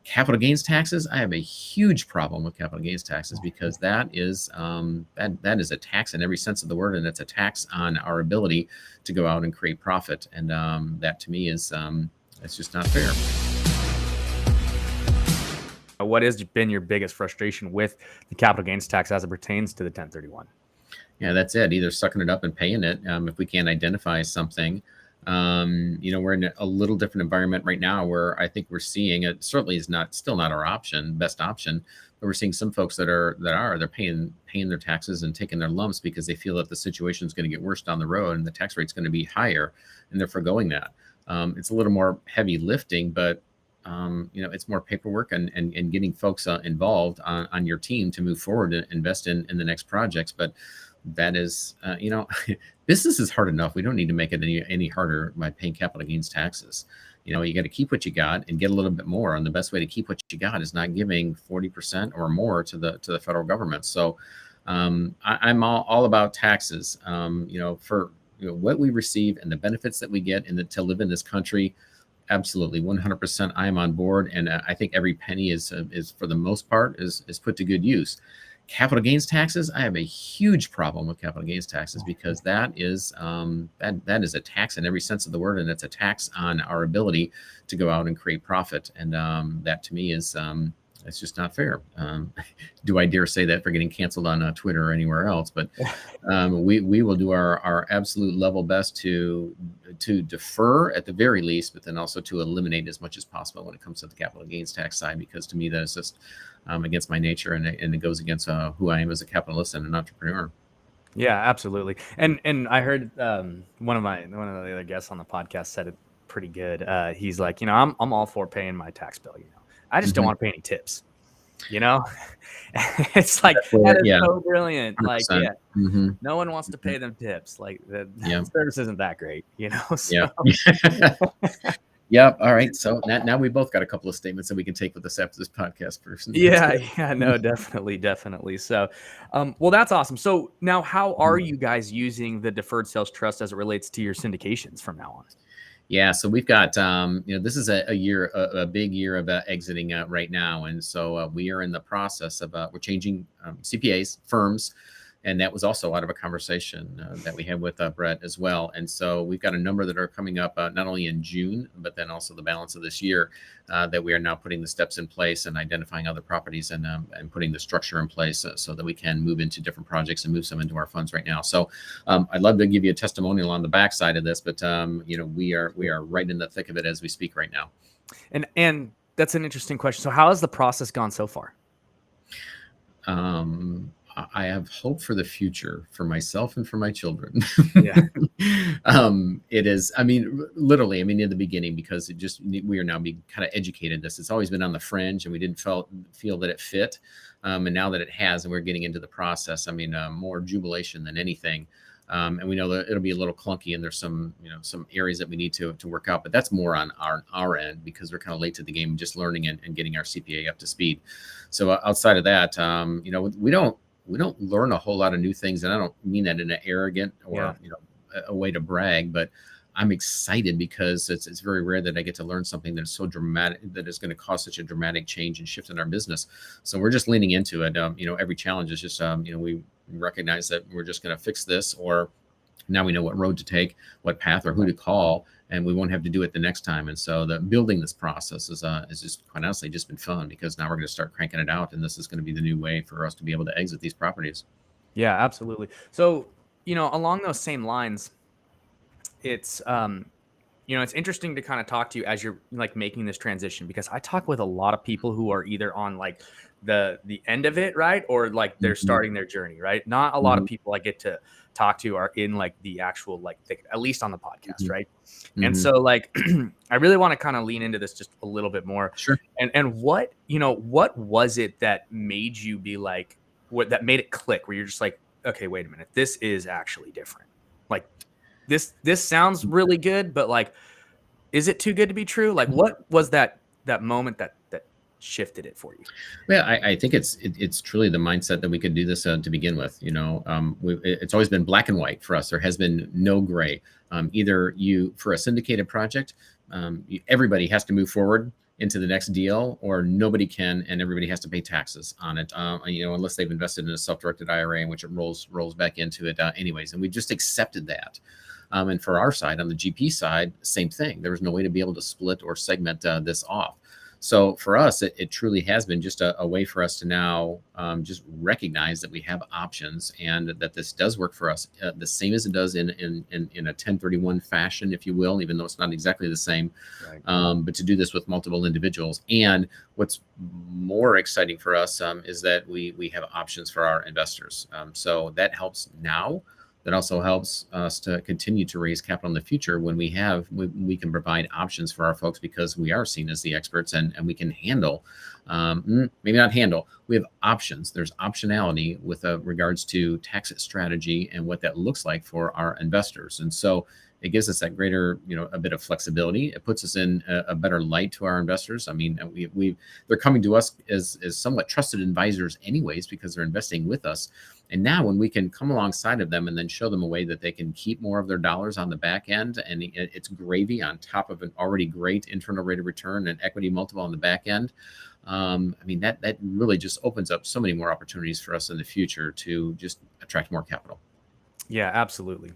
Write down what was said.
Capital gains taxes, I have a huge problem with capital gains taxes because that is a tax in every sense of the word, and it's a tax on our ability to go out and create profit, and that to me is it's just not fair. What has been your biggest frustration with the capital gains tax as it pertains to the 1031? Yeah, that's it. Either sucking it up and paying it if we can't identify something. We're in a little different environment right now where I think we're seeing it certainly is still not our best option, but we're seeing some folks they're paying their taxes and taking their lumps because they feel that the situation is going to get worse down the road and the tax rate's going to be higher, and they're foregoing that. It's a little more heavy lifting, but it's more paperwork and getting folks involved on your team to move forward and invest in the next projects. But that is, business is hard enough. We don't need to make it any harder by paying capital gains taxes. You got to keep what you got and get a little bit more. And the best way to keep what you got is not giving 40% or more to the federal government. So I'm all about taxes. For what we receive and the benefits that we get to live in this country. Absolutely, 100%. I am on board, and I think every penny is for the most part is put to good use. Capital gains taxes, I have a huge problem with capital gains taxes because that is that is a tax in every sense of the word, and it's a tax on our ability to go out and create profit, and that to me is it's just not fair. Do I dare say that for getting canceled on Twitter or anywhere else? But we will do our absolute level best to defer at the very least, but then also to eliminate as much as possible when it comes to the capital gains tax side, because to me that is just against my nature, and it goes against who I am as a capitalist and an entrepreneur. Yeah, absolutely. And I heard one of the other guests on the podcast said it pretty good. He's like, I'm all for paying my tax bill. I just don't want to pay any tips. It's like that is so brilliant. 100%. Like, no one wants to pay them tips. Like the service isn't that great, So. Yep. All right. So now we both got a couple of statements that we can take with us after this podcast person. Yeah. No, definitely. So, well, that's awesome. So now, how are you guys using the Deferred Sales Trust as it relates to your syndications from now on? Yeah, so we've got, this is a big year of exiting right now. And so we are in the process of, we're changing CPAs, firms. And that was also out of a conversation that we had with Brett as well. And so we've got a number that are coming up not only in June, but then also the balance of this year that we are now putting the steps in place and identifying other properties and putting the structure in place so that we can move into different projects and move some into our funds right now. So I'd love to give you a testimonial on the backside of this, but we are right in the thick of it as we speak right now. And that's an interesting question. So how has the process gone so far? I have hope for the future for myself and for my children. Yeah. It is, literally, in the beginning, because we are now being kind of educated this. It's always been on the fringe and we didn't feel that it fit. And now that it has, and we're getting into the process, more jubilation than anything. And we know that it'll be a little clunky and there's some areas that we need to work out, but that's more on our end because we're kind of late to the game, just learning and getting our CPA up to speed. So outside of that, we don't learn a whole lot of new things, and I don't mean that in an arrogant or a way to brag, but I'm excited because it's very rare that I get to learn something that's so dramatic that is going to cause such a dramatic change and shift in our business. So we're just leaning into it. Every challenge is just we recognize that we're just going to fix this, or now we know what road to take, what path, or who to call, and we won't have to do it the next time. And so the building this process is just quite honestly just been fun because now we're going to start cranking it out, and this is going to be the new way for us to be able to exit these properties. Yeah, absolutely. So, along those same lines, it's it's interesting to kind of talk to you as you're like making this transition, because I talk with a lot of people who are either on like the end of it, right, or like they're starting their journey, right? Not a lot of people I get to talk to are in like the actual like thick, at least on the podcast, right? And so like I really want to kind of lean into this just a little bit more. Sure. And what was it that made you be like, that made it click, where you're just like, okay, wait a minute, this is actually different. Like this sounds really good, but like, is it too good to be true? Like, what was that moment that shifted it for you? Well, I think it's truly the mindset that we could do this to begin with. It's always been black and white for us. There has been no gray. Either for a syndicated project, everybody has to move forward into the next deal, or nobody can, and everybody has to pay taxes on it. Unless they've invested in a self-directed IRA in which it rolls back into it anyways. And we just accepted that. And for our side, on the GP side, same thing. There was no way to be able to split or segment this off. So for us, it truly has been just a way for us to now just recognize that we have options and that this does work for us the same as it does in a 1031 fashion, if you will, even though it's not exactly the same. Right. But to do this with multiple individuals. And what's more exciting for us is that we have options for our investors. So that helps now. That also helps us to continue to raise capital in the future when we can provide options for our folks, because we are seen as the experts and we can handle, maybe not handle, we have options. There's optionality with regards to tax strategy and what that looks like for our investors. And so it gives us that greater, a bit of flexibility. It puts us in a better light to our investors. I mean, they're coming to us as somewhat trusted advisors anyways, because they're investing with us. And now when we can come alongside of them and then show them a way that they can keep more of their dollars on the back end, and it's gravy on top of an already great internal rate of return and equity multiple on the back end. That really just opens up so many more opportunities for us in the future to just attract more capital. Yeah, absolutely.